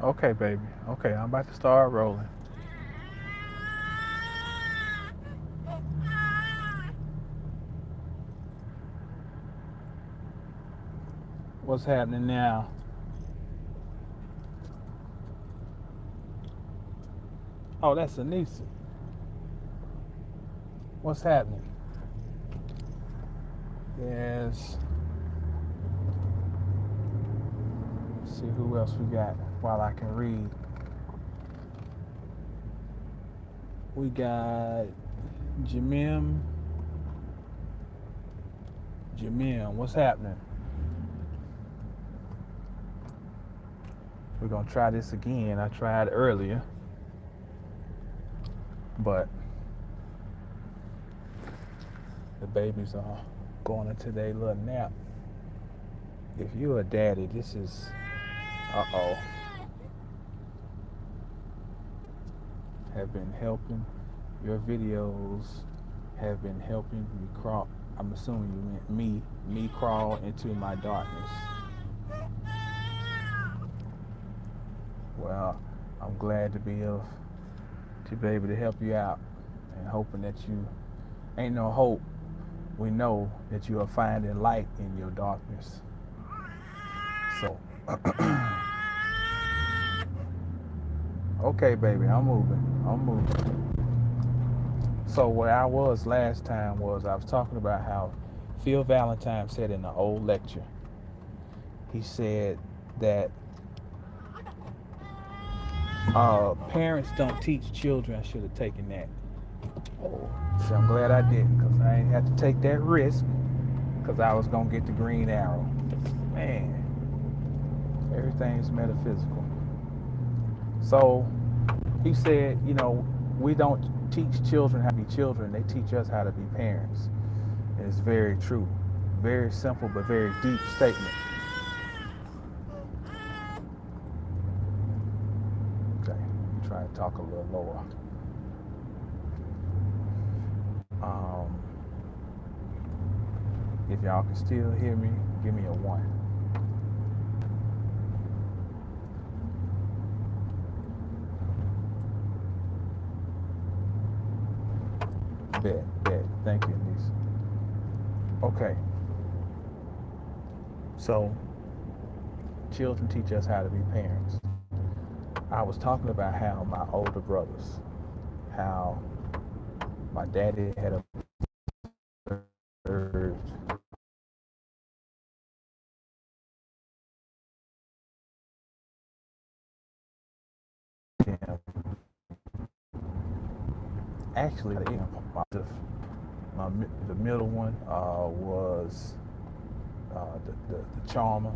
Okay, baby. Okay, I'm about to start rolling. What's happening now? Oh, that's Anissa. What's happening? Yes. Let's see who else we got while I can read. We got Jamim. Jamim, what's happening? We're gonna try this again. I tried earlier, but the babies are going into their little nap. If you're a daddy, this is uh-oh. Have been helping. Your videos have been helping me crawl. I'm assuming you meant me crawl into my darkness. Well, I'm glad to be able to help you out, and hoping that you ain't no hope. We know that you are finding light in your darkness. So, okay, baby, I'm moving. I'm moving. So where I was last time was I was talking about how Phil Valentine said in the old lecture. He said that parents don't teach children. I should have taken that. Oh, so I'm glad I didn't, because I ain't had to take that risk, because I was gonna get the green arrow. Man, everything's metaphysical. So he said, we don't teach children how to be children. They teach us how to be parents. And it's very true. Very simple but very deep statement. Okay, try to talk a little lower. Um, if y'all can still hear me, give me a one. Bet. Thank you, niece. Okay, so children teach us how to be parents. I was talking about how my older brothers, how my daddy had observed him. Actually, my, the middle one was the charmer,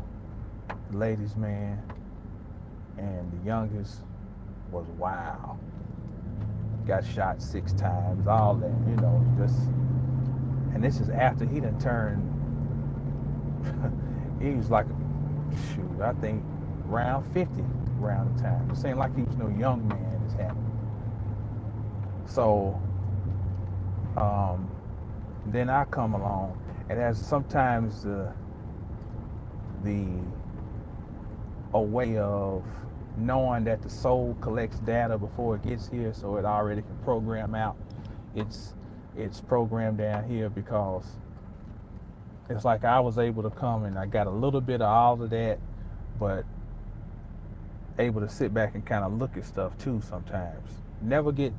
the ladies' man, and the youngest was wild. Got shot 6 times, all that, just. And this is after he done turned. He was like, shoot, I think around 50 around the time. It seemed like he was no young man. This happened. So then I come along, and as sometimes the a way of knowing that the soul collects data before it gets here, so it already can program out. It's programmed down here, because it's like I was able to come and I got a little bit of all of that, but able to sit back and kind of look at stuff too sometimes. Never get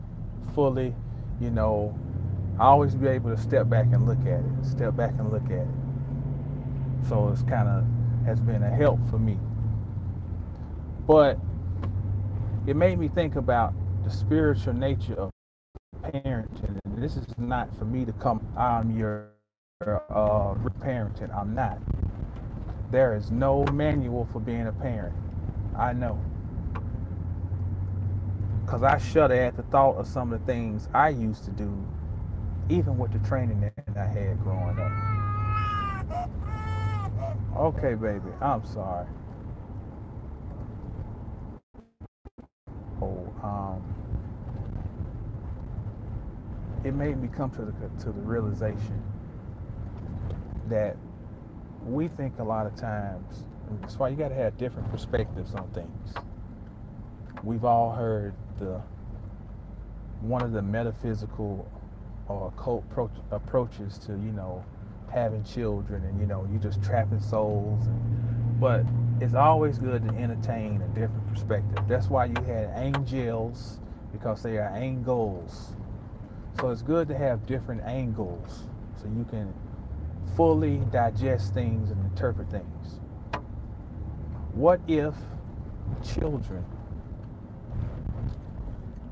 fully, you know, I always be able to step back and look at it, step back and look at it. So it's kind of has been a help for me. But it made me think about the spiritual nature of parenting. And this is not for me to come, I'm your parenting. I'm not. There is no manual for being a parent. I know. Because I shudder at the thought of some of the things I used to do, even with the training that I had growing up. Okay, baby, I'm sorry. Oh, it made me come to the realization that we think a lot of times. That's why you got to have different perspectives on things. We've all heard the one of the metaphysical or occult approaches to, having children, and you just trapping souls. But it's always good to entertain a different perspective. That's why you had angels, because they are angles. So it's good to have different angles so you can fully digest things and interpret things. What if children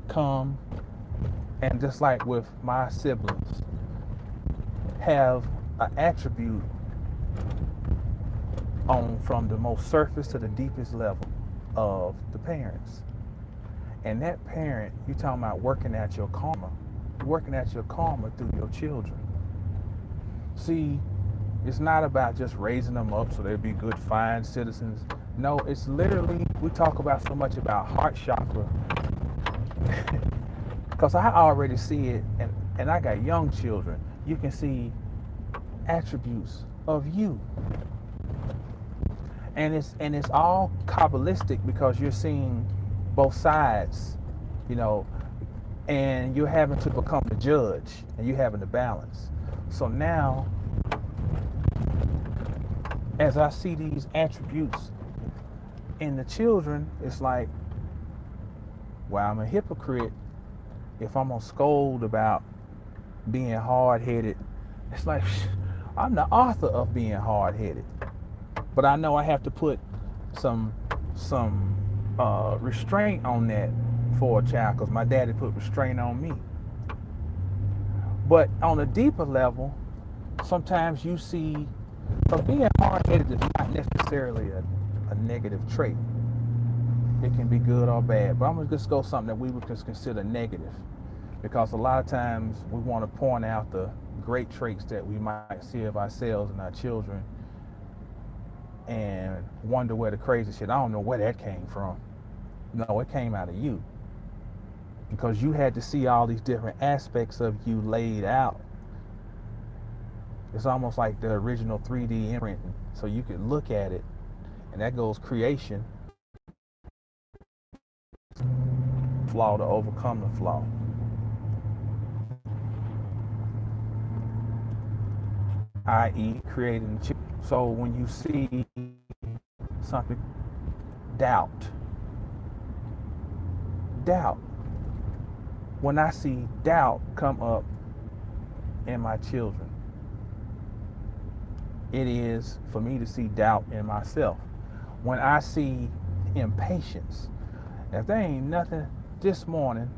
come, and just like with my siblings, have an attribute on from the most surface to the deepest level of the parents? And that parent, you're talking about working at your karma. You're working at your karma through your children. See, it's not about just raising them up so they'll be good, fine citizens. No, it's literally, we talk about so much about heart chakra. Because I already see it, and I got young children. You can see attributes of you. And it's all Kabbalistic, because you're seeing both sides, and you're having to become the judge, and you're having to balance. So now, as I see these attributes in the children, it's like, well, I'm a hypocrite if I'm gonna scold about being hard-headed. It's like, I'm the author of being hard-headed, but I know I have to put some restraint on that for a child, because my daddy put restraint on me. But on a deeper level, sometimes you see, being hard-headed is not necessarily a negative trait. It can be good or bad, but I'm gonna just go something that we would just consider negative, because a lot of times we want to point out the great traits that we might see of ourselves and our children, and wonder where the crazy shit, I don't know where that came from. No, it came out of you, because you had to see all these different aspects of you laid out. It's almost like the original 3D imprinting, so you could look at it, and that goes creation, flaw to overcome the flaw. I.e. creating. So when you see something, doubt. When I see doubt come up in my children, it is for me to see doubt in myself. When I see impatience, if there ain't nothing, this morning,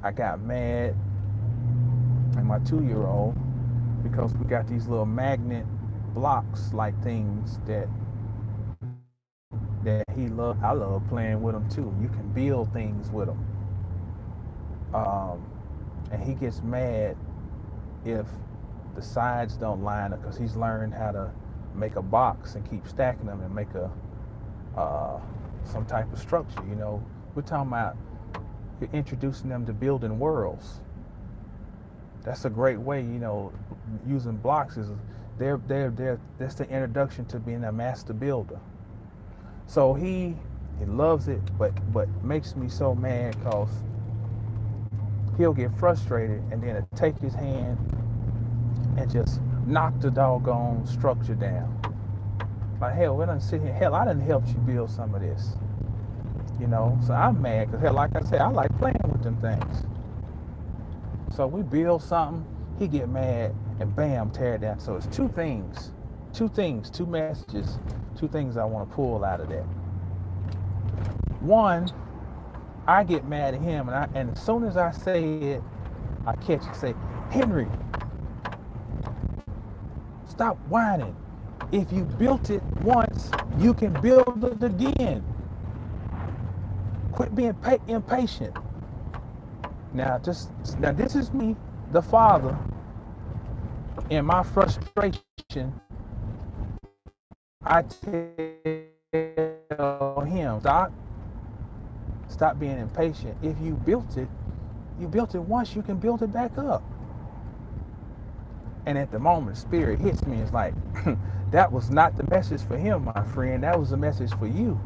I got mad at my 2-year-old because we got these little magnet blocks like things that he loves. I love playing with them too. You can build things with them. And he gets mad if the sides don't line up, because he's learned how to make a box and keep stacking them and make some type of structure. We're talking about you're introducing them to building worlds. That's a great way, using blocks is that's the introduction to being a master builder. So he loves it, but makes me so mad because he'll get frustrated and then take his hand and just knock the doggone structure down. Like, hell, we done sit here. Hell, I done helped you build some of this. So I'm mad because, hell, like I said, I like playing with them things. So we build something, he get mad, and bam, tear it down. So it's two messages, two things I want to pull out of that. One, I get mad at him, and as soon as I say it, I catch it, say, Henry, stop whining. If you built it once, you can build it again. Quit being impatient. Now this is me, the father, in my frustration. I tell him, stop being impatient. If you built it once, you can build it back up. And at the moment, spirit hits me. It's like, that was not the message for him, my friend. That was the message for you.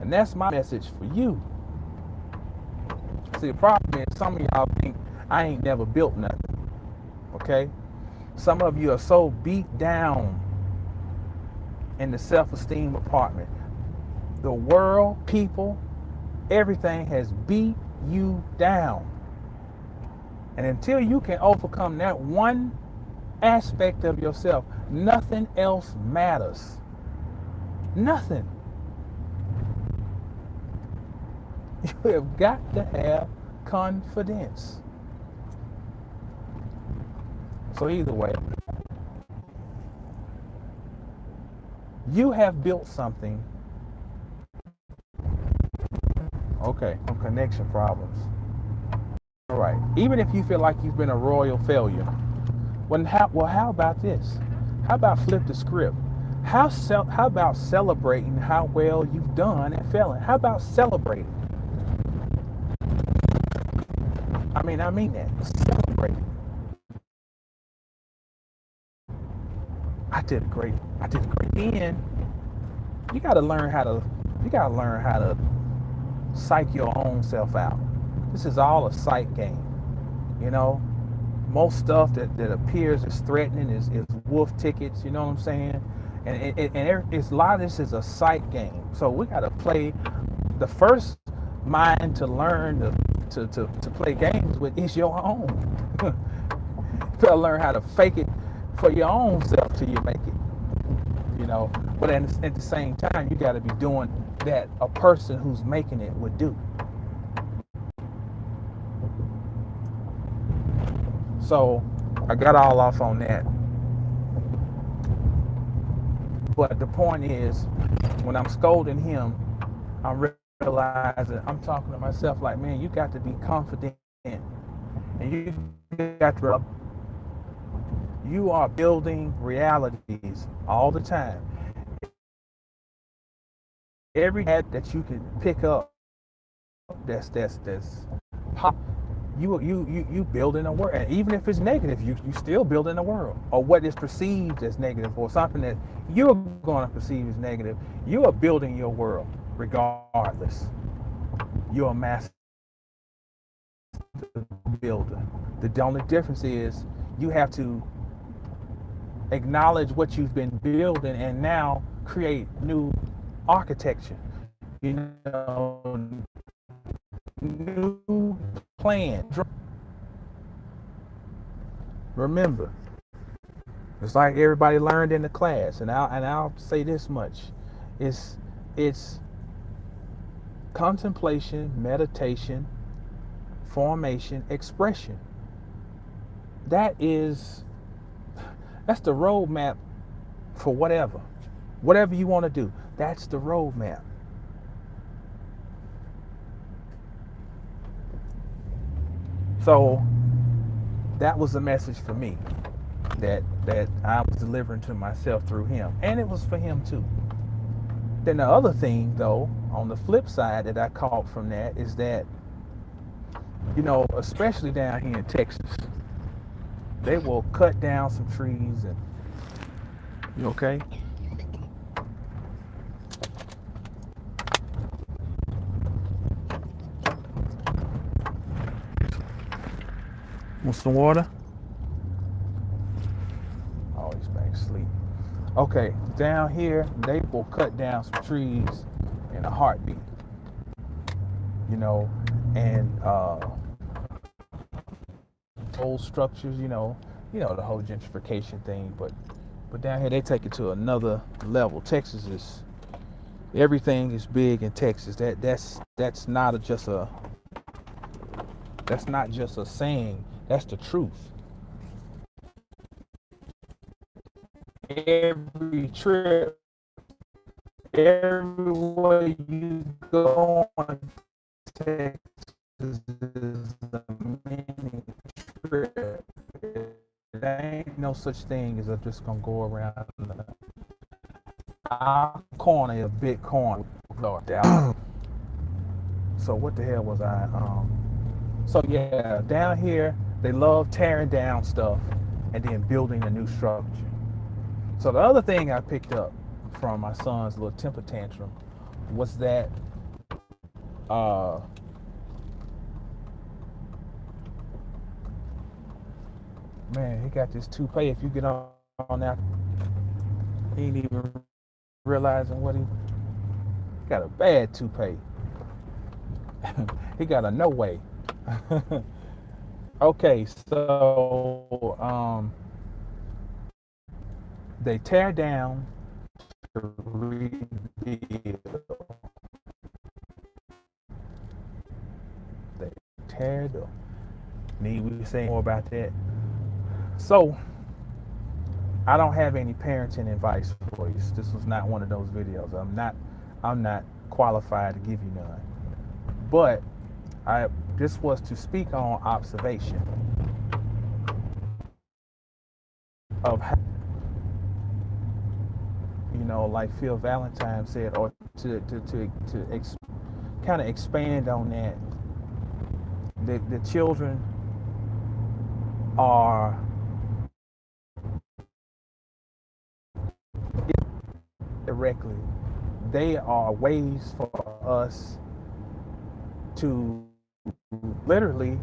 And that's my message for you. See, the problem is some of y'all think I ain't never built nothing. Okay? Some of you are so beat down in the self-esteem department. The world, people, everything has beat you down. And until you can overcome that one aspect of yourself, nothing else matters. Nothing. You have got to have confidence. So either way, you have built something. Okay, some connection problems. All right. Even if you feel like you've been a royal failure, how about this? How about flip the script? How about celebrating how well you've done at failing? How about celebrating? I mean that. Celebrating. I did great. Then you gotta learn how to psych your own self out. This is all a psych game. You know, most stuff that appears as threatening is wolf tickets, you know what I'm saying? And it's a lot of this is a psych game. So we gotta play. The first mind to learn to play games with is your own. You gotta learn how to fake it for your own self till you make it. You know, but at the same time, you gotta be doing that a person who's making it would do. So I got all off on that. But the point is, when I'm scolding him, I'm realizing I'm talking to myself like, man, you got to be confident. And you got to, you are building realities all the time. Every hat that you can pick up that's pop, you building a world. And even if it's negative, you still building a world. Or what is perceived as negative, or something that you're going to perceive as negative, you are building your world regardless. You're a master builder. The only difference is you have to acknowledge what you've been building and now create new architecture. You know, new plan. Remember, it's like everybody learned in the class, and I'll say this much: it's contemplation, meditation, formation, expression. That's the roadmap for whatever you want to do. That's the roadmap. So that was a message for me that I was delivering to myself through him, and it was for him too. Then the other thing, though, on the flip side that I caught from that is that, you know, especially down here in Texas, they will cut down some trees. And you okay? Want some water? Oh, he's back asleep. Okay, down here, they will cut down some trees in a heartbeat. You know, and old structures, you know the whole gentrification thing, but down here they take it to another level. Texas is, everything is big in Texas. That's not just a saying. That's the truth. Every trip, everywhere you go on Texas is a mini trip. There ain't no such thing as I'm just gonna go around our corner, a big corner. So what the hell was I? So yeah, down here they love tearing down stuff and then building a new structure. So the other thing I picked up from my son's little temper tantrum was that uh, man, he got this toupee. If you get on now, he ain't even realizing what he got a bad toupee. He got a no way. Okay, so they tear down to rebuild. They tear down. Need we say more about that? So I don't have any parenting advice for you. This was not one of those videos. I'm not qualified to give you none. But this was to speak on observation of how, like Phil Valentine said, or to kind of expand on that. The children are directly. They are ways for us to literally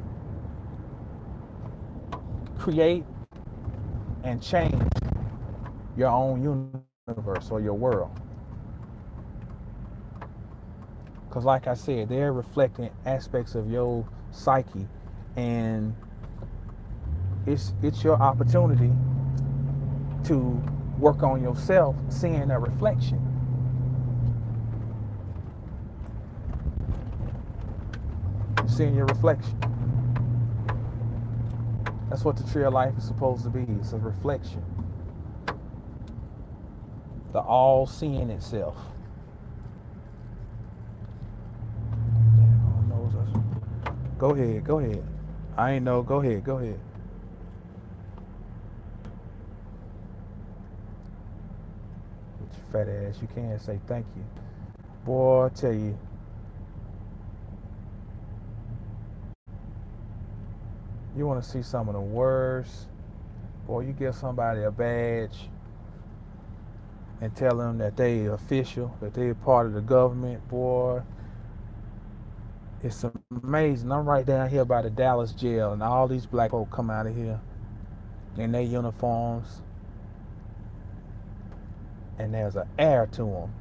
create and change your own universe or your world. Because like I said, they're reflecting aspects of your psyche, and it's your opportunity to work on yourself, seeing a reflection. You're seeing your reflection. That's what the tree of life is supposed to be. It's a reflection. The all seeing itself. Go ahead. I ain't know. Go ahead. With your fat ass, you can't say thank you. Boy, I tell you. You want to see some of the worst? Boy, you give somebody a badge and tell them that they official, that they part of the government, boy. It's amazing. I'm right down here by the Dallas jail, and all these black folk come out of here in their uniforms, and there's an air to them.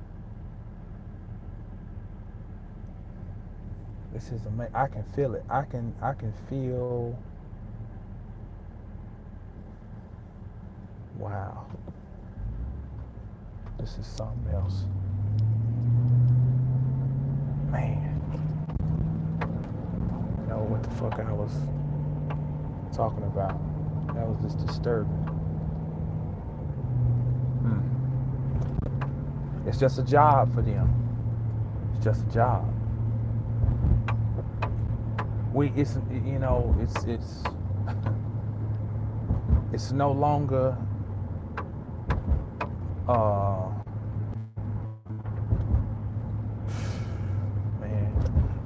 This is amazing. I can feel it. I can feel. Wow. This is something else. Man. Know what the fuck I was talking about. That was just disturbing. It's just a job for them. It's just a job. It's no longer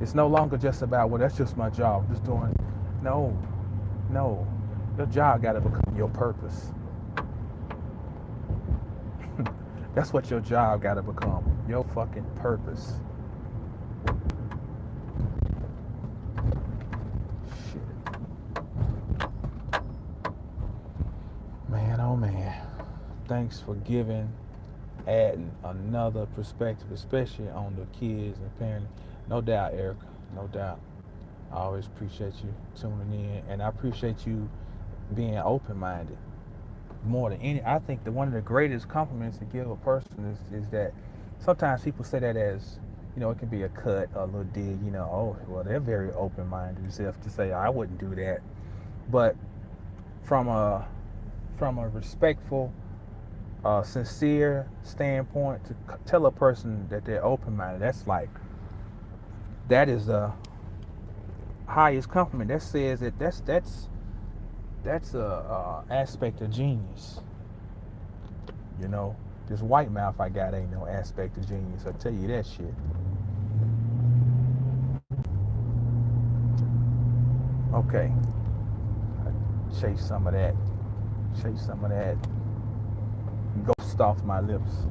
it's no longer just about, well, that's just my job, I'm just doing. No, your job got to become your purpose. That's what your job got to become, your fucking purpose. Shit. Man, oh man. Thanks for adding another perspective, especially on the kids and parenting. No doubt, Erica, no doubt. I always appreciate you tuning in, and I appreciate you being open-minded. More than any, I think that one of the greatest compliments to give a person is that sometimes people say that as, it can be a cut or a little dig, oh, well, they're very open-minded as if to say, I wouldn't do that. But from a respectful, sincere standpoint, to tell a person that they're open-minded, that is the highest compliment. That says that that's a aspect of genius. This white mouth I got ain't no aspect of genius. I tell you that shit. Okay, chase some of that ghost off my lips.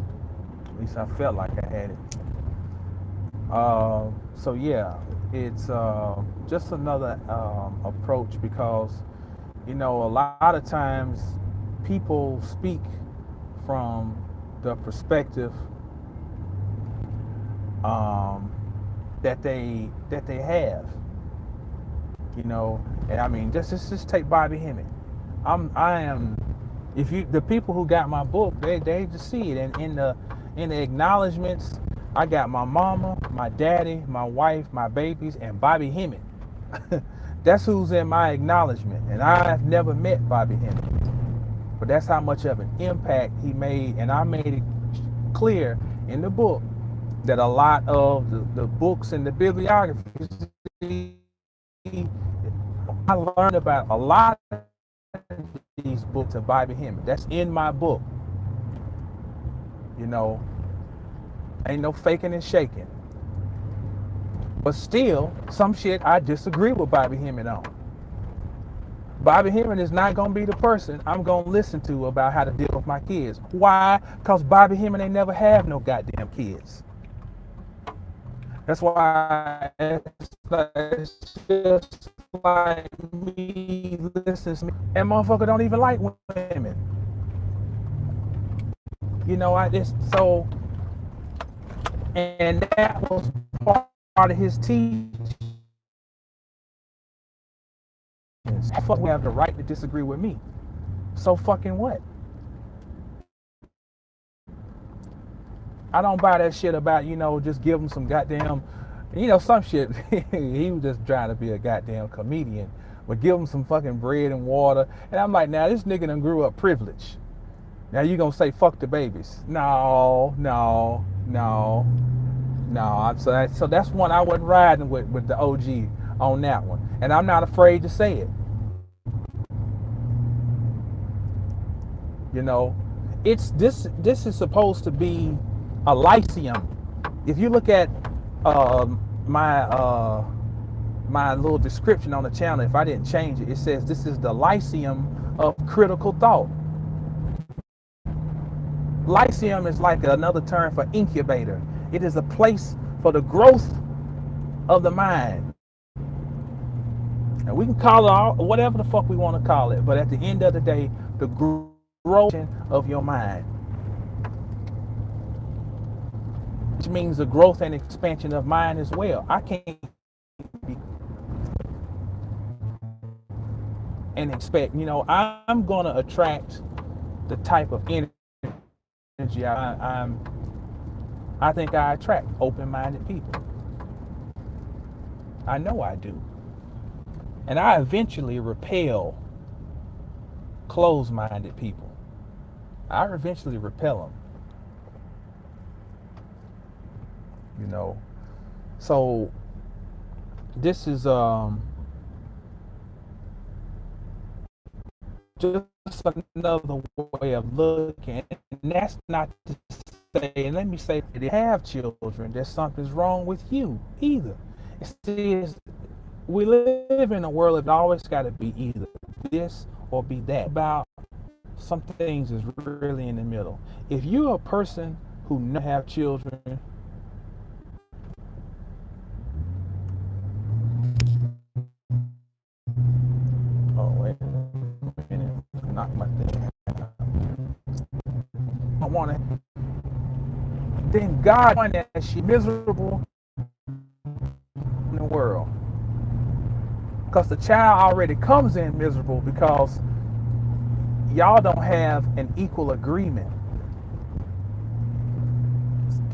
At least I felt like I had it. So yeah, it's just another approach because a lot of times people speak from the perspective um, that they have, and I mean just take Bobby Hemmett. I am if you the people who got my book, they just see it, and in the acknowledgments, I got my mama, my daddy, my wife, my babies, and Bobby Hemmett. That's who's in my acknowledgement, and I've never met Bobby Hemmett, but that's how much of an impact he made, and I made it clear in the book that a lot of the books and the bibliographies, I learned about a lot of these books of Bobby Hemmett. That's in my book. You know, ain't no faking and shaking. But still, some shit I disagree with Bobby Hemmett on. Bobby Hemmett is not going to be the person I'm going to listen to about how to deal with my kids. Why? Because Bobby Hemmett ain't never have no goddamn kids. That's why it's just like me listening to me. And motherfucker don't even like women. I just so, and that was part of his teaching. Fuck, we have the right to disagree with me. So fucking what? I don't buy that shit about, just give him some goddamn, some shit. He was just trying to be a goddamn comedian. But give him some fucking bread and water. And I'm like, now this nigga done grew up privileged. Now you gonna say fuck the babies? No. So that's one I wasn't riding with the OG on that one. And I'm not afraid to say it. It's this is supposed to be a lyceum. If you look at my little description on the channel, if I didn't change it, it says this is the lyceum of critical thought. Lyceum is like another term for incubator. It is a place for the growth of the mind. And we can call it all, whatever the fuck we want to call it, but at the end of the day, the growth of your mind, which means the growth and expansion of mind as well. I can't be and expect, I'm gonna attract the type of energy I think I attract open-minded people. I know I do. And I eventually repel closed-minded people. I eventually repel them. So this is just another way of looking, and that's not to say, and let me say, that they have children, that something's wrong with you either. We live in a world that always got to be either this or be that. About some things is really in the middle. If you're a person who never have children, oh wait a minute, knock my thing out. I want to. Then God wanted that she miserable in the world, because the child already comes in miserable because y'all don't have an equal agreement.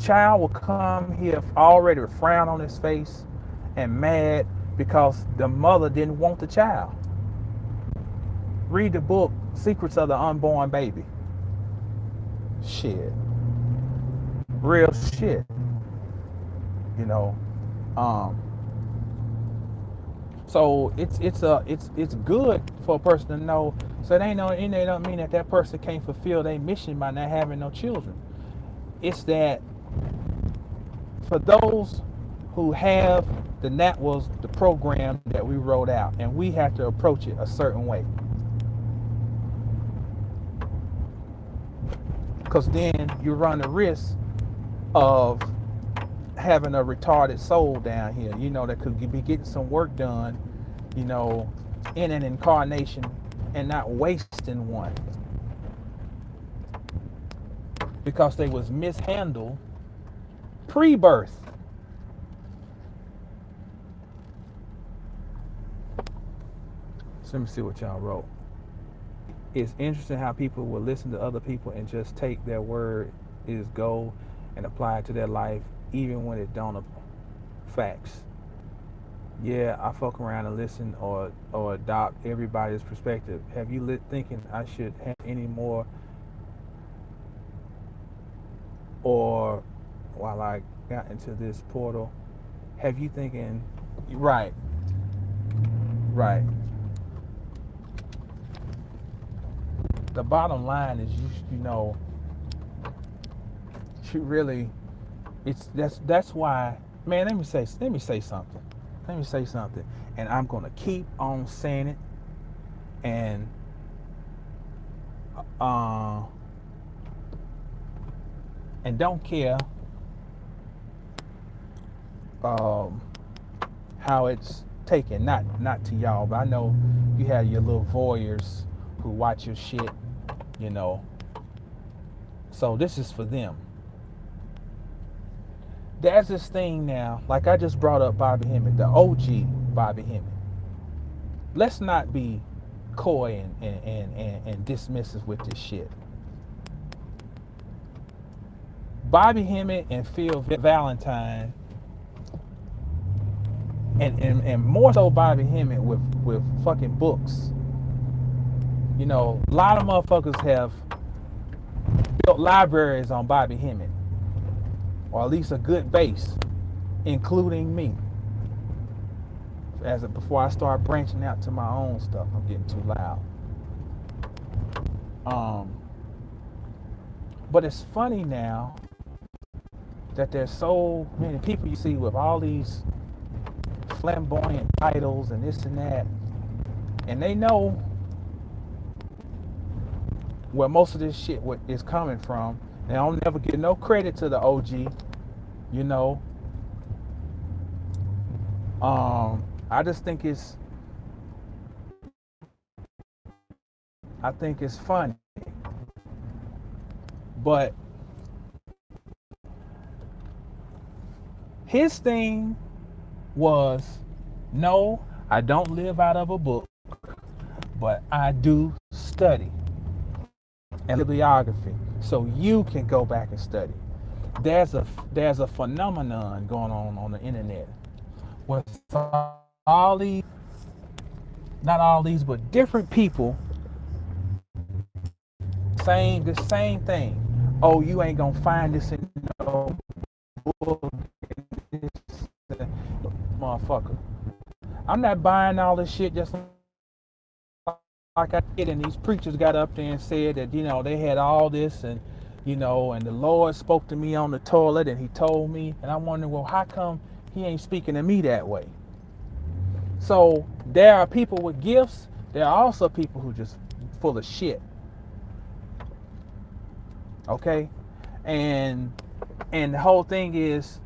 Child will come here already with a frown on his face and mad because the mother didn't want the child. Read the book Secrets of the Unborn Baby. Shit. Real shit. So it's good for a person to know. So it don't mean that person can't fulfill their mission by not having no children. It's that for those who have, then that was the program that we wrote out, and we have to approach it a certain way. Because then you run the risk of having a retarded soul down here, that could be getting some work done, in an incarnation and not wasting one because they was mishandled pre-birth. So let me see what y'all wrote. It's interesting how people will listen to other people and just take their word is gold and apply it to their life, even when it don't. Facts. Yeah, I fuck around and listen or adopt everybody's perspective. Have you lit thinking I should have any more, or while I got into this portal, have you thinking, right. The bottom line is you really, that's why, man, let me say something. And I'm gonna keep on saying it, and don't care how it's taken. Not to y'all, but I know you have your little voyeurs who watch your shit, so this is for them. There's this thing now, like I just brought up Bobby Hemmett, the OG Bobby Hemmett. Let's not be coy and dismissive with this shit. Bobby Hemmett and Phil Valentine, and more so Bobby Hemmett with fucking books. A lot of motherfuckers have built libraries on Bobby Hemmett, or at least a good base, including me. Before I start branching out to my own stuff, I'm getting too loud. But it's funny now that there's so many people you see with all these flamboyant titles and this and that, and they know where most of this shit is coming from. And I'll never give no credit to the OG, I just think it's funny. But his thing was, no, I don't live out of a book, but I do study and bibliography, so you can go back and study. There's a phenomenon going on the internet with all these, not all these, but different people saying the same thing. Oh, you ain't gonna find this in no book, motherfucker. I'm not buying all this shit just like I did, and these preachers got up there and said that they had all this, and and the Lord spoke to me on the toilet and he told me, and I'm wondering, well, how come he ain't speaking to me that way? So there are people with gifts. There are also people who just full of shit. Okay? And the whole thing is,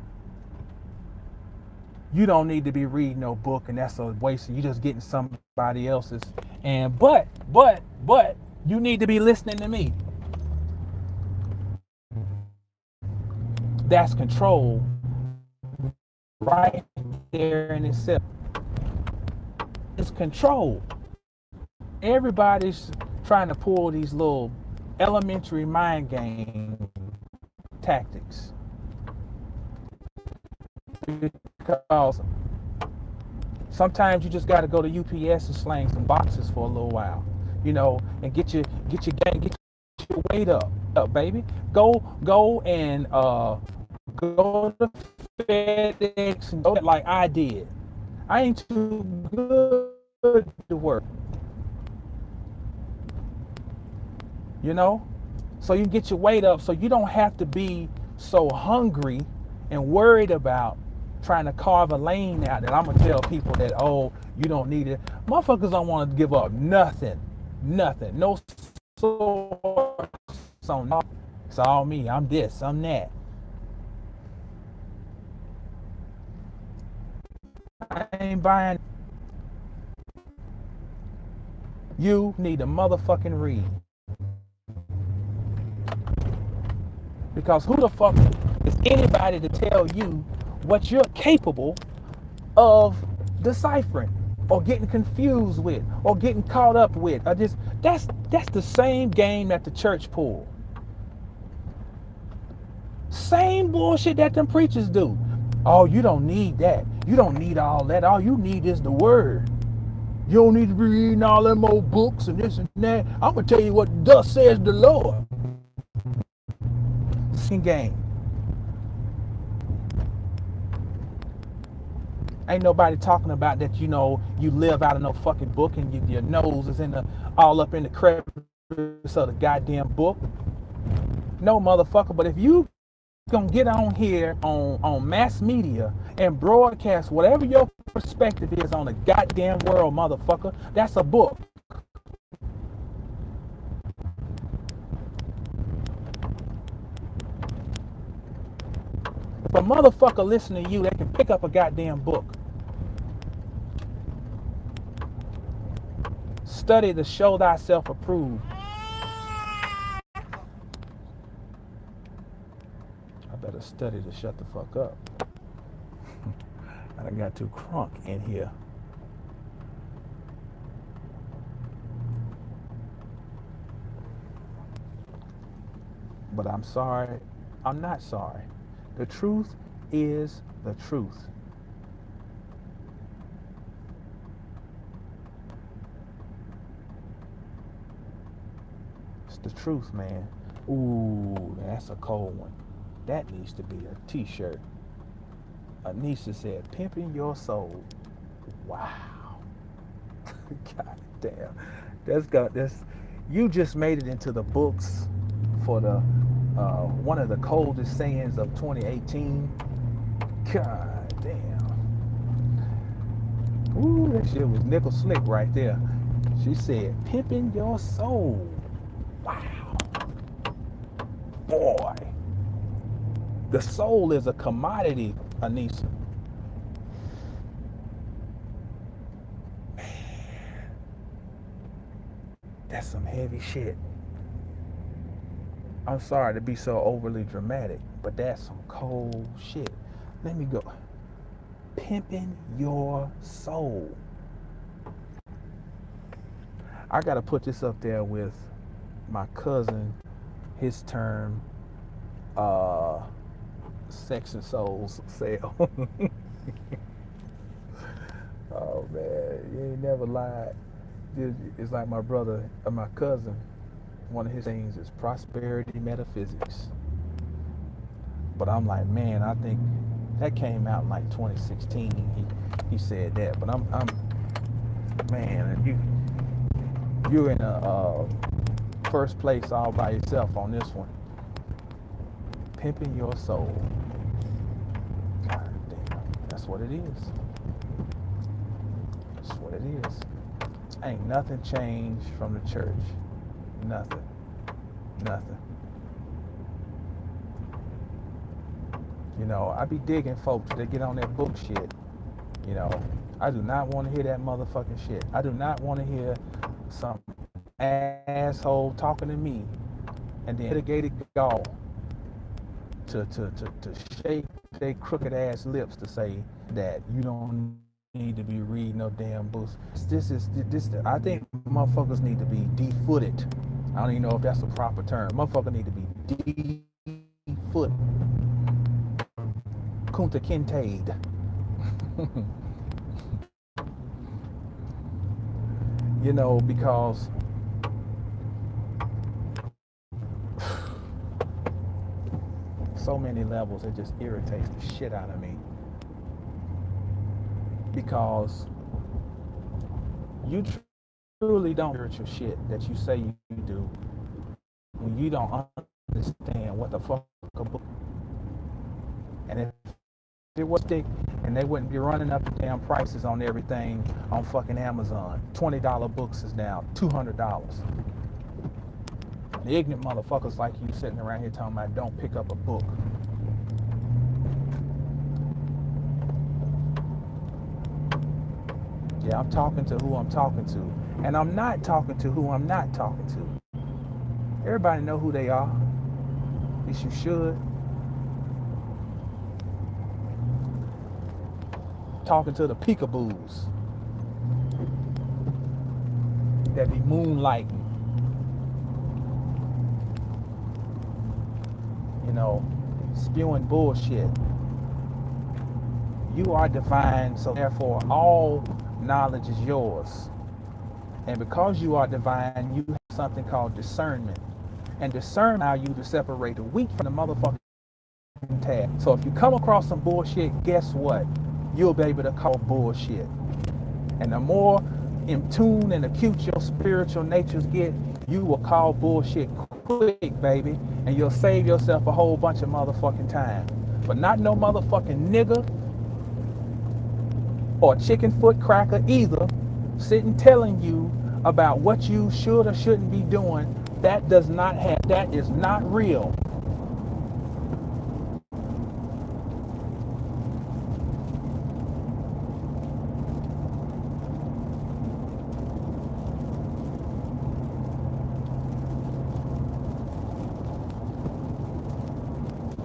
you don't need to be reading no book, and that's a waste. You just getting somebody else's. And but you need to be listening to me. That's control right there in itself. It's control. Everybody's trying to pull these little elementary mind game tactics, because sometimes you just got to go to UPS and slang some boxes for a little while, and get your weight up, baby. Go and go to FedEx and go like I did. I ain't too good to work, so you get your weight up, so you don't have to be so hungry and worried about trying to carve a lane out that I'm gonna tell people that, oh, you don't need it. Motherfuckers don't want to give up nothing. No source on. It's all me. I'm this, I'm that. ain't buying, you need to motherfucking read. Because who the fuck is anybody to tell you what you're capable of deciphering or getting confused with or getting caught up with? Or just that's the same game that the church pulled. Same bullshit that them preachers do. Oh, you don't need that. You don't need all that. All you need is the word. You don't need to be reading all them old books and this and that. I'm gonna tell you what thus says the Lord. Same game. Ain't nobody talking about that, you know, you live out of no fucking book and your nose is in the all up in the crevice of the goddamn book. No, motherfucker. But if you gonna get on here on mass media and broadcast whatever your perspective is on the goddamn world, motherfucker, that's a book. If a motherfucker listen to you, they can pick up a goddamn book. Study to show thyself approved. I better study to shut the fuck up. I done got too crunk in here. But I'm sorry. I'm not sorry. The truth is the truth. It's the truth, man. Ooh, that's a cold one. That needs to be a t-shirt. Anisha said, pimping your soul. Wow. God damn. You just made it into the books for the one of the coldest sayings of 2018. God damn. Ooh, that shit was nickel slick right there. She said, pimping your soul. Wow. Boy. The soul is a commodity, Anissa. Man. That's some heavy shit. I'm sorry to be so overly dramatic, but that's some cold shit. Let me go. Pimping your soul. I gotta put this up there with my cousin, his term, sex and souls sale. Oh man, you ain't never lied. It's like my brother, my cousin, one of his things is prosperity metaphysics. But I'm like, man, I think that came out in like 2016. He said that, but I'm man, you're in a first place all by yourself on this one. Pimping your soul. God damn, that's what it is. That's what it is. Ain't nothing changed from the church. Nothing. You know, I be digging folks that get on that book shit. You know, I do not want to hear that motherfucking shit. I do not want to hear some asshole talking to me and then litigated gall to shake their crooked ass lips to say that you don't need to be reading no damn books. I think motherfuckers need to be defooted. I don't even know if that's a proper term. Motherfucker need to be defooted. Kunta Kinte. You know, because so many levels, it just irritates the shit out of me. Because you truly don't spiritual shit that you say you do when you don't understand what the fuck a book. And if it was thick, and they wouldn't be running up the damn prices on everything on fucking Amazon. $20 books is now $200. The ignorant motherfuckers like you sitting around here talking about don't pick up a book. Yeah, I'm talking to who I'm talking to. And I'm not talking to who I'm not talking to. Everybody know who they are. At least you should. Talking to the peekaboos that be moonlighting, you know, spewing bullshit. You are divine, so therefore all knowledge is yours. And because you are divine, you have something called discernment. And discern allows you to separate the wheat from the motherfucking tag. So if you come across some bullshit, guess what? You'll be able to call bullshit. And the more in tune and acute your spiritual natures get, you will call bullshit quick, baby. And you'll save yourself a whole bunch of motherfucking time. But not no motherfucking nigga or chicken foot cracker either sitting telling you about what you should or shouldn't be doing. That is not real.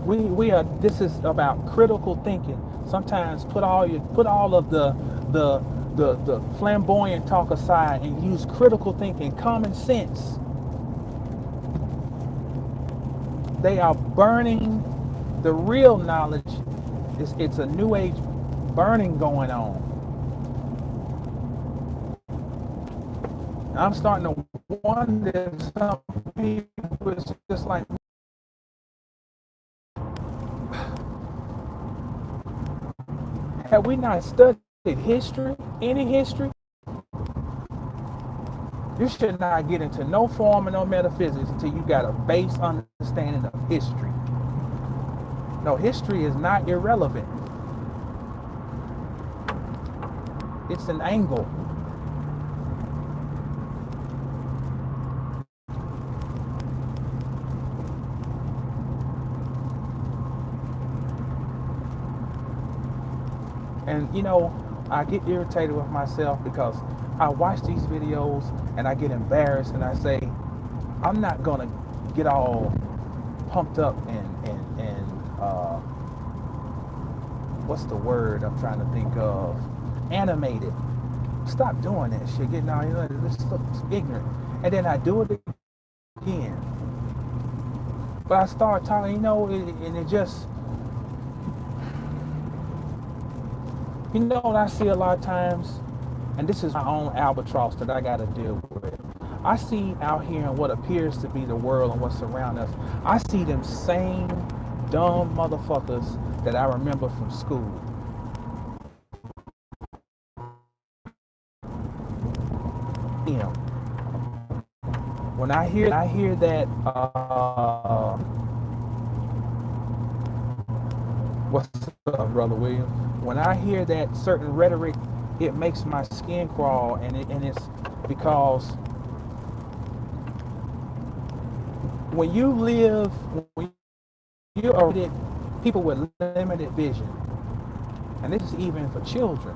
We are, this is about critical thinking. Sometimes put all of the flamboyant talk aside and use critical thinking, common sense. They are burning the real knowledge. It's a new age burning going on. I'm starting to wonder if some people is just like, have we not studied history, any history? You should not get into no form of no metaphysics until you got a base understanding of history. No, history is not irrelevant. It's an angle. And you know, I get irritated with myself because I watch these videos and I get embarrassed and I say, I'm not gonna get all pumped up and what's the word I'm trying to think of? Animated. Stop doing that shit. Getting all, you know, this is ignorant. And then I do it again. But I start talking, you know, and it just, you know what I see a lot of times? And this is my own albatross that I got to deal with. I see out here in what appears to be the world and what's around us, I see them same dumb motherfuckers that I remember from school. You know, when I hear that, what's up, Brother William? When I hear that certain rhetoric, it makes my skin crawl, and it's because when you are people with limited vision, and this is even for children,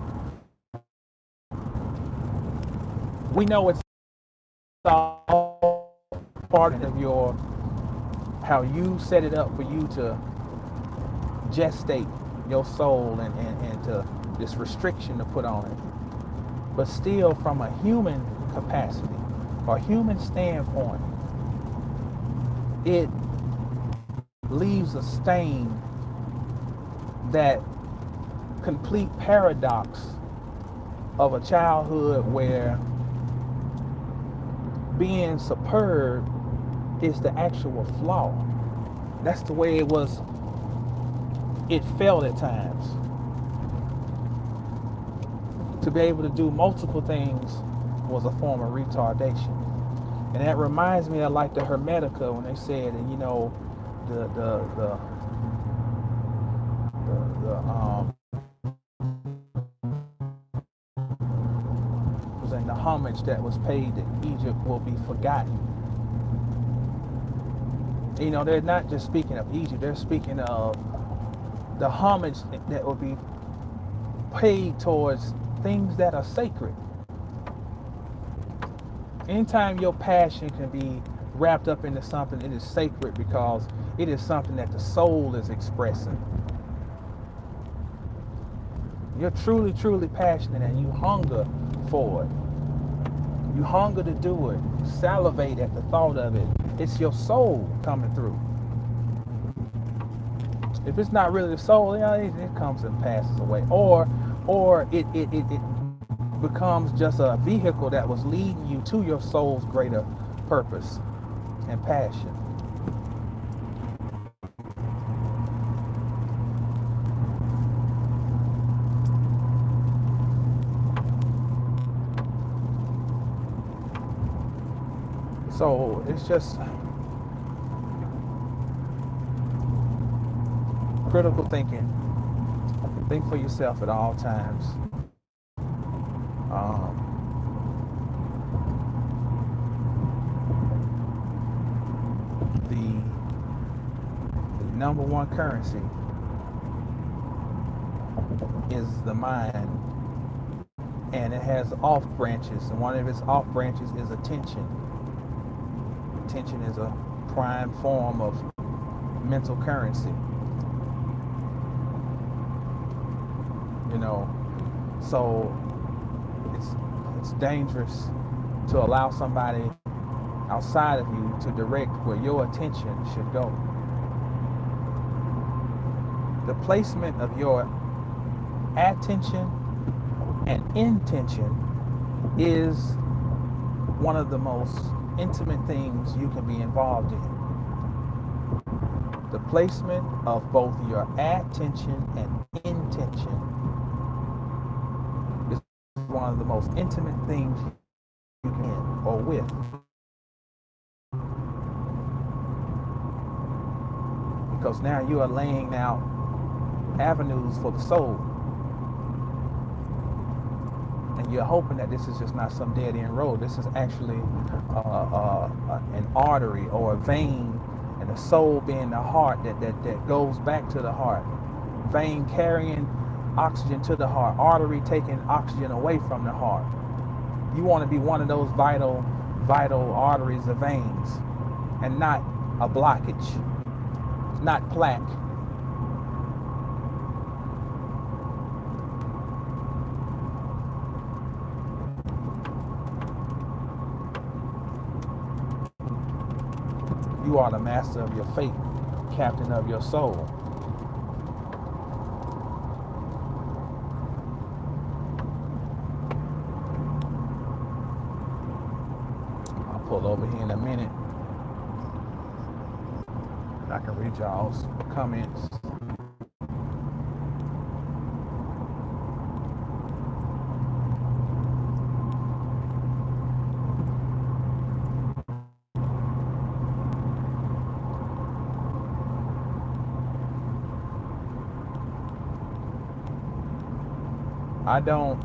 we know it's all part of your, how you set it up for you to gestate your soul and to this restriction to put on it. But still, from a human capacity or human standpoint, it leaves a stain, that complete paradox of a childhood where being superb is the actual flaw. That's the way it felt at times. To be able to do multiple things was a form of retardation. And that reminds me of like the Hermetica, when they said, and you know, the homage that was paid to Egypt will be forgotten. You know, they're not just speaking of Egypt, they're speaking of the homage that will be paid towards things that are sacred. Anytime your passion can be wrapped up into something, it is sacred because it is something that the soul is expressing. You're truly, truly passionate and you hunger for it. You hunger to do it. You salivate at the thought of it. It's your soul coming through. If it's not really the soul, yeah, it comes and passes away. Or it becomes just a vehicle that was leading you to your soul's greater purpose and passion. So it's just critical thinking. Think for yourself at all times. The number one currency is the mind, and it has off branches, and one of its off branches is attention. Attention is a prime form of mental currency. You know, so it's dangerous to allow somebody outside of you to direct where your attention should go. The placement of your attention and intention is one of the most intimate things you can be involved in. The placement of both your attention and intention is one of the most intimate things you can or with. Because now you are laying out avenues for the soul. And you're hoping that this is just not some dead end road. This is actually an artery or a vein, and the soul being the heart that goes back to the heart. Vein carrying oxygen to the heart, artery taking oxygen away from the heart. You want to be one of those vital arteries or veins, and not a blockage, not plaque. You are the master of your fate, captain of your soul. I'll pull over here in a minute. I can read y'all's comments.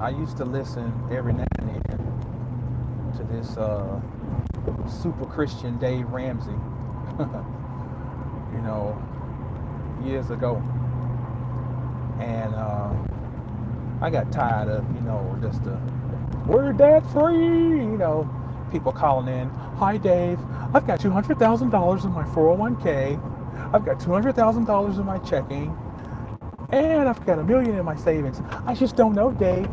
I used to listen every now and then to this super Christian Dave Ramsey, you know, years ago. And I got tired of, just we're debt free, people calling in, hi Dave, I've got $200,000 in my 401k, I've got $200,000 in my checking, and I've got $1 million in my savings. I just don't know, Dave.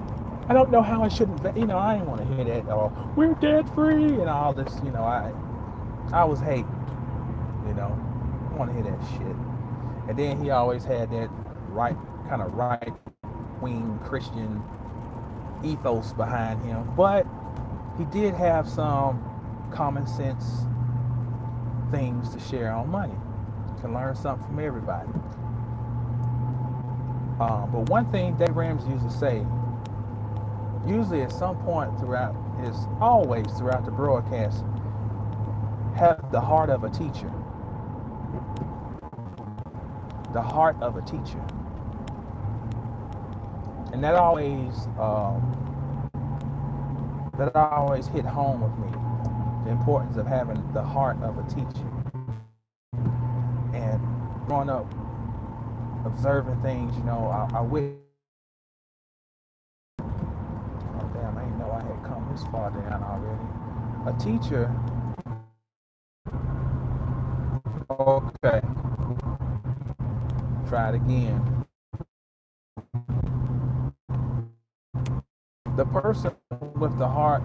I don't know how I should invest. I didn't want to hear that. Or we're debt free and all this. I was hate. I don't want to hear that shit. And then he always had that right wing Christian ethos behind him. But he did have some common sense things to share on money. You can learn something from everybody. But one thing Dave Ramsey used to say, usually at some point always throughout the broadcast, have the heart of a teacher. The heart of a teacher. And that always hit home with me, the importance of having the heart of a teacher. And growing up, observing things, I wish It's far down already. A teacher, okay, try it again. The person with the heart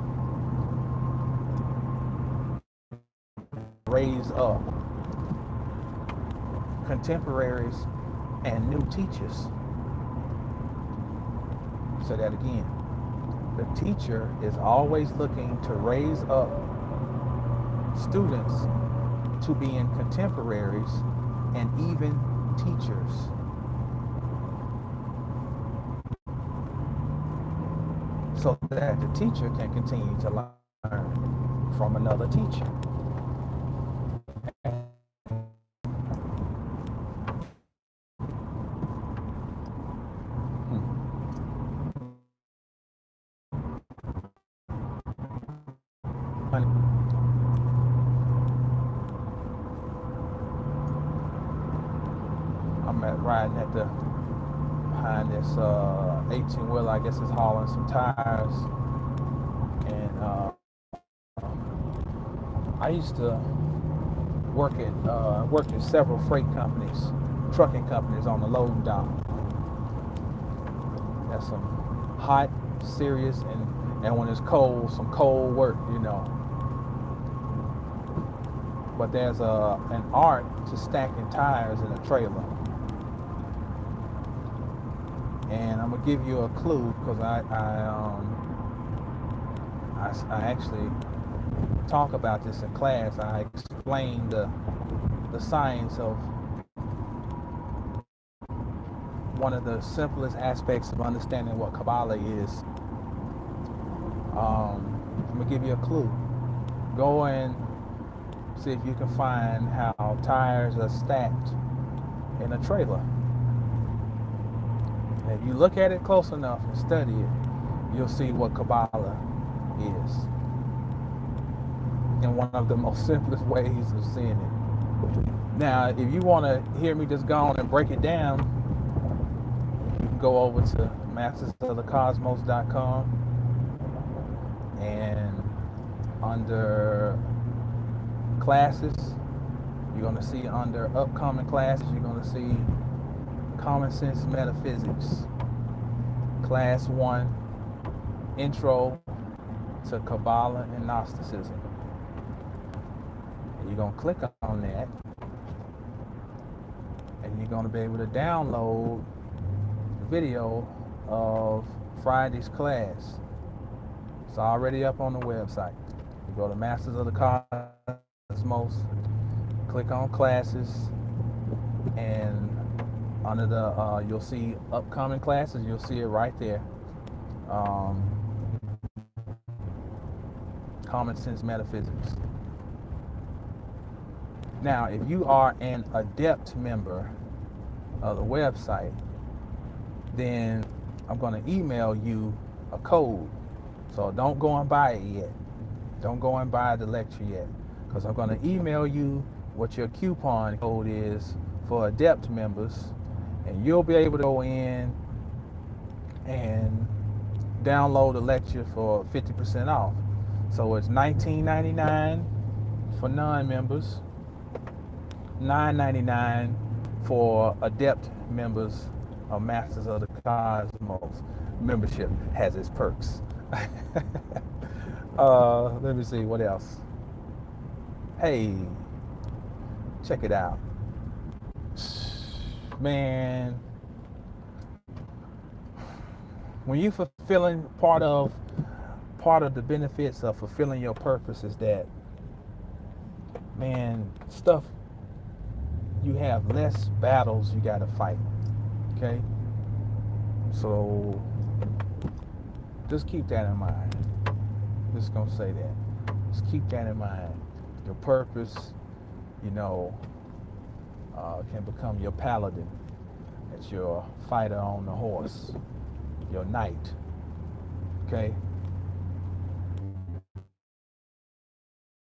raise up contemporaries and new teachers. Say that again. The teacher is always looking to raise up students to being contemporaries and even teachers. So that the teacher can continue to learn from another teacher. I'm riding at the behind this 18-wheeler. I guess it's hauling some tires. And I used to work in several freight companies, trucking companies on the loading dock. That's some hot, serious, and when it's cold, some cold work, you know. But there's an art to stacking tires in a trailer. And I'm gonna give you a clue because I actually talk about this in class. I explain the science of one of the simplest aspects of understanding what Kabbalah is. I'm gonna give you a clue. Go and see if you can find how tires are stacked in a trailer. And if you look at it close enough and study it, you'll see what Kabbalah is. In one of the most simplest ways of seeing it. Now, if you want to hear me just go on and break it down, you can go over to mastersofthecosmos.com, and under classes, you're going to see under upcoming classes, you're going to see Common Sense Metaphysics, Class 1, Intro to Kabbalah and Gnosticism. And you're going to click on that, and you're going to be able to download the video of Friday's class. It's already up on the website. You go to Masters of the Cosmos, click on classes, and under the you'll see upcoming classes. You'll see it right there. Common Sense Metaphysics. Now, if you are an Adept member of the website, then I'm going to email you a code. So don't go and buy it yet. Don't go and buy the lecture yet, because I'm going to email you what your coupon code is for Adept members, and you'll be able to go in and download the lecture for 50% off. So it's $19.99 for non-members, $9.99 for Adept members of Masters of the Cosmos. Membership has its perks. Let me see what else. Hey, check it out, man. When you fulfilling part of the benefits of fulfilling your purpose is that, man, stuff, you have less battles you got to fight. Okay, so just keep that in mind. Just gonna say that. Just keep that in mind. Your purpose, you know, can become your paladin. It's your fighter on the horse, your knight. Okay.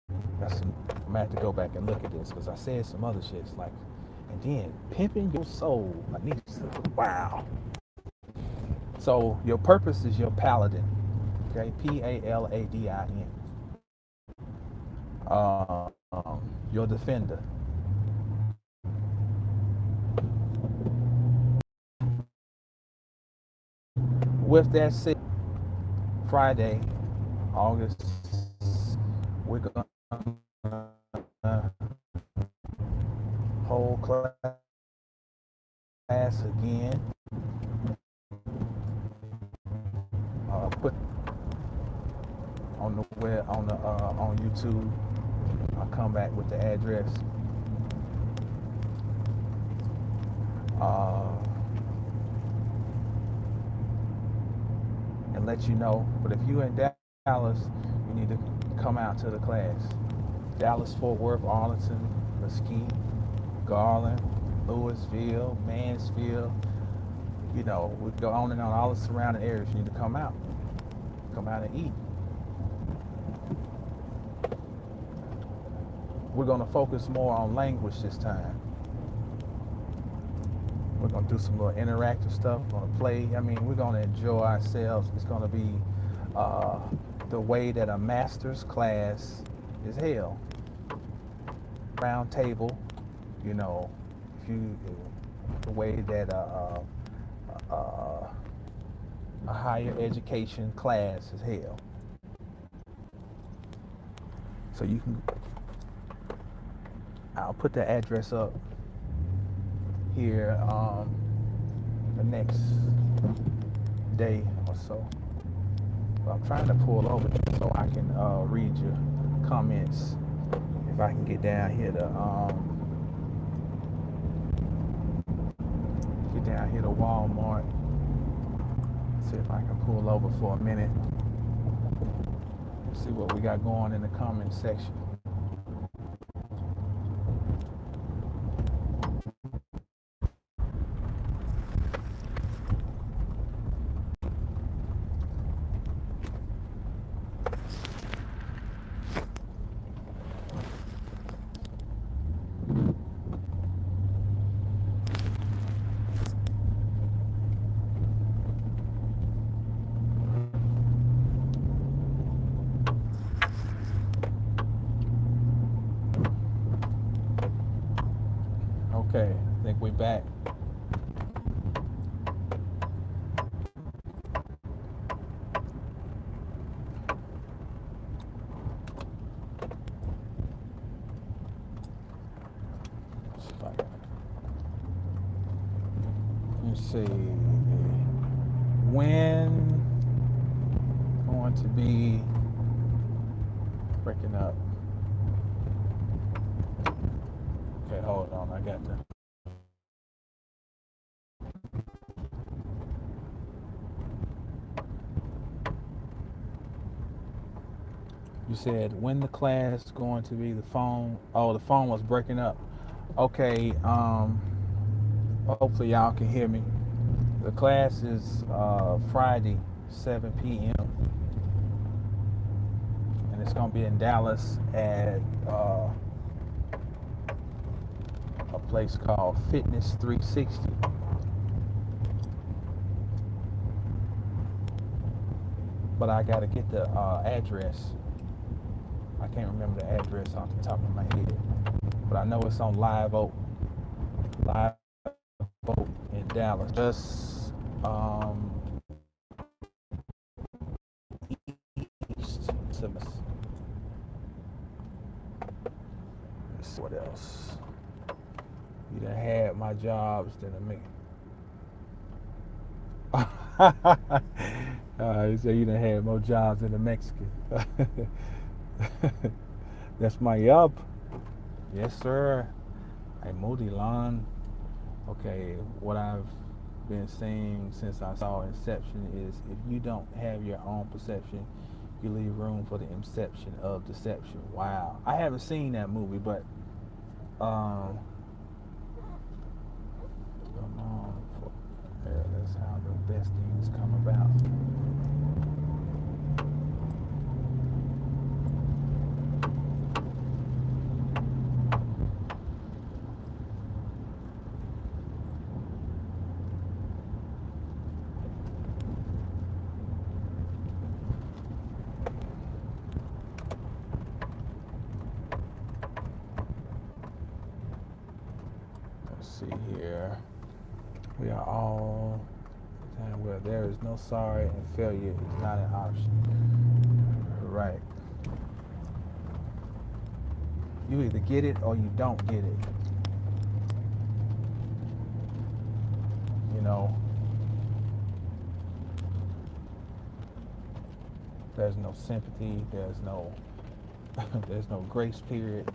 I'm gonna have to go back and look at this because I said some other shit. It's like, and then pimping your soul. I need to. Wow. So your purpose is your paladin. Okay, Paladin. Your defender. With that said, Friday, August, we're gonna hold class again. Put on the web on YouTube. I'll come back with the address. And let you know. But if you're in Dallas, you need to come out to the class. Dallas, Fort Worth, Arlington, Mesquite, Garland, Louisville, Mansfield. You know, we go on and on, all the surrounding areas. You need to come out. Come out and eat. We're going to focus more on language this time. We're going to do some little interactive stuff. We're going to play. I mean, we're going to enjoy ourselves. It's going to be the way that a master's class is held. Round table, you know, the way that a higher education class is held. So you can, I'll put the address up here the next day or so. But I'm trying to pull over so I can read your comments. If I can get down here to Walmart. See if I can pull over for a minute. See what we got going in the comment section. Okay, I think we're back. Let's see. When going to be breaking up? Okay, hold on. I got the. You said when the class going to be? The phone. Oh, the phone was breaking up. Okay. Hopefully y'all can hear me. The class is Friday, 7 p.m. and it's gonna be in Dallas at a place called Fitness 360. But I gotta get the address. I can't remember the address off the top of my head, but I know it's on Live Oak in Dallas. Just east of us. Let's see what else. You done had my jobs than me. You say you done had more jobs than a Mexican. That's my yup. Yes, sir. Hey, Moody Lawn. Okay, what I've been saying since I saw Inception is if you don't have your own perception, you leave room for the inception of deception. Wow. I haven't seen that movie, but that's how the best things come about. Let's see here. We are all time where there is no sorry and failure is not an option. Right. You either get it or you don't get it. You know, there's no sympathy, there's no there's no grace period.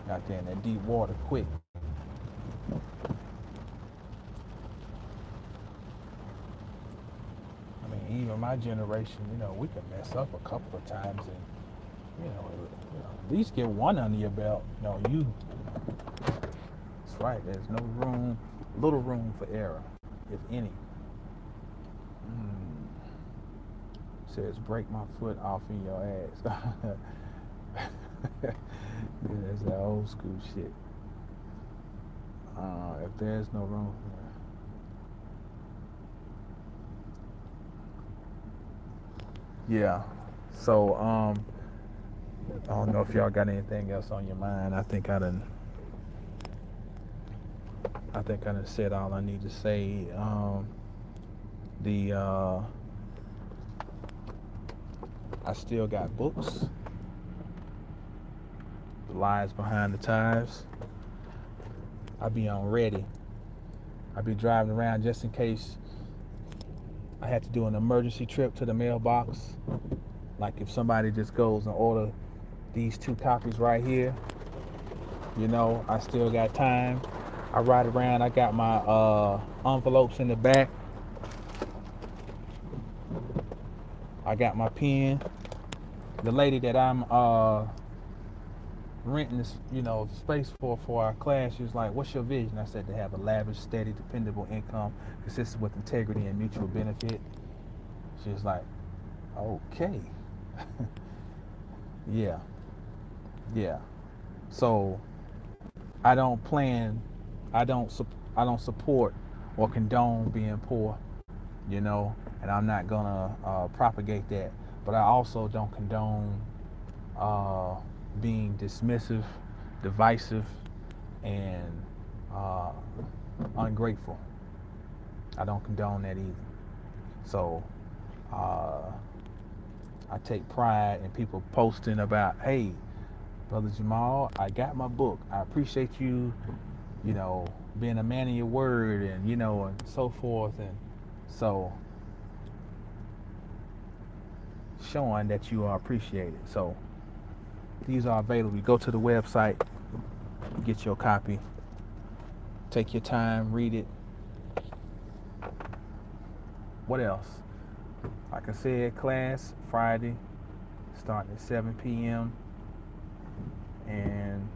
Out there in that deep water quick. I mean, even my generation, you know, we can mess up a couple of times and, you know, at least get one under your belt. No, that's right, there's no room, little room for error, if any. Says, break my foot off in your ass. Yeah, that's that old school shit. If there's no room for yeah. So I don't know if y'all got anything else on your mind. I think I done said all I need to say. I still got books. The Lies Behind the Ties. I be on ready. I be driving around just in case I had to do an emergency trip to the mailbox. Like if somebody just goes and order these 2 copies right here, you know, I still got time. I ride around, I got my envelopes in the back. I got my pen. The lady that I'm renting this, you know, space for our class, she was like, what's your vision? I said, to have a lavish, steady, dependable income consistent with integrity and mutual benefit. She was like, okay. Yeah. So I don't support or condone being poor, you know, and I'm not gonna propagate that. But I also don't condone being dismissive, divisive, and ungrateful. I don't condone that either. So I take pride in people posting about, hey, Brother Jamal, I got my book. I appreciate you, you know, being a man of your word, and, you know, and so forth. And so showing that you are appreciated. So these are available. You go to the website, get your copy, take your time, read it. What else? Like I said, class Friday, starting at 7 p.m. And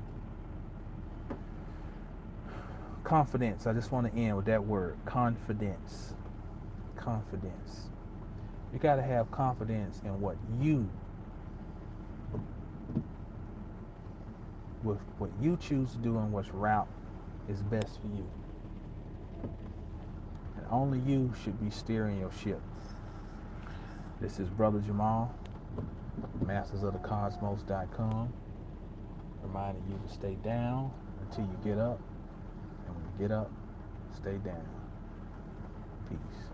confidence. I just want to end with that word, confidence. Confidence. You got to have confidence in what you choose to do and what's route is best for you. And only you should be steering your ship. This is Brother Jamal, mastersofthecosmos.com, reminding you to stay down until you get up, and when you get up, stay down. Peace.